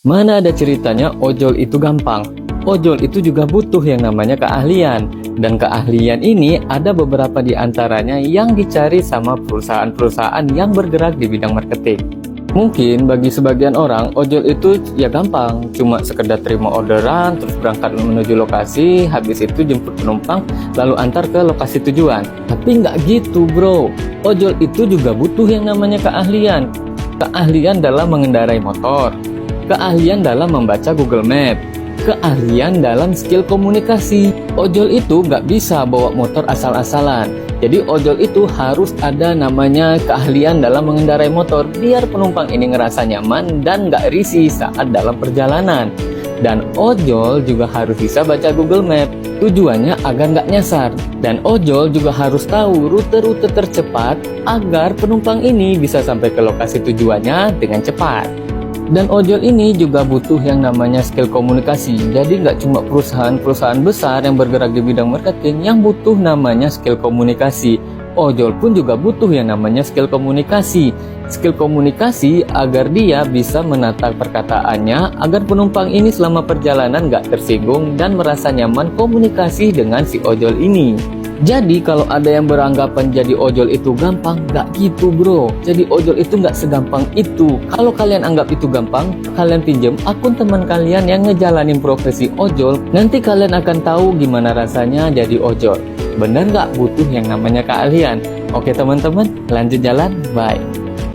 Mana ada ceritanya ojol itu gampang. Ojol itu juga butuh yang namanya keahlian. Dan keahlian ini ada beberapa di antaranya yang dicari sama perusahaan-perusahaan yang bergerak di bidang marketing. Mungkin bagi sebagian orang, ojol itu ya gampang. Cuma sekedar terima orderan, terus berangkat menuju lokasi, habis itu jemput penumpang, lalu antar ke lokasi tujuan. Tapi nggak gitu bro. Ojol itu juga butuh yang namanya keahlian. Keahlian dalam mengendarai motor, keahlian dalam membaca Google Map, keahlian dalam skill komunikasi. Ojol itu nggak bisa bawa motor asal-asalan. Jadi ojol itu harus ada namanya keahlian dalam mengendarai motor biar penumpang ini ngerasa nyaman dan nggak risih saat dalam perjalanan. Dan ojol juga harus bisa baca Google Map, tujuannya agar nggak nyasar. Dan ojol juga harus tahu rute-rute tercepat agar penumpang ini bisa sampai ke lokasi tujuannya dengan cepat. Dan ojol ini juga butuh yang namanya skill komunikasi. Jadi nggak cuma perusahaan-perusahaan besar yang bergerak di bidang marketing yang butuh namanya skill komunikasi. Ojol pun juga butuh yang namanya skill komunikasi. Skill komunikasi agar dia bisa menata perkataannya agar penumpang ini selama perjalanan nggak tersinggung dan merasa nyaman komunikasi dengan si ojol ini. Jadi kalau ada yang beranggapan jadi ojol itu gampang, nggak gitu bro. Jadi ojol itu nggak segampang itu. Kalau kalian anggap itu gampang, kalian pinjam akun teman kalian yang ngejalanin profesi ojol. Nanti kalian akan tahu gimana rasanya jadi ojol. Bener nggak butuh yang namanya keahlian? Oke teman-teman, lanjut jalan, bye.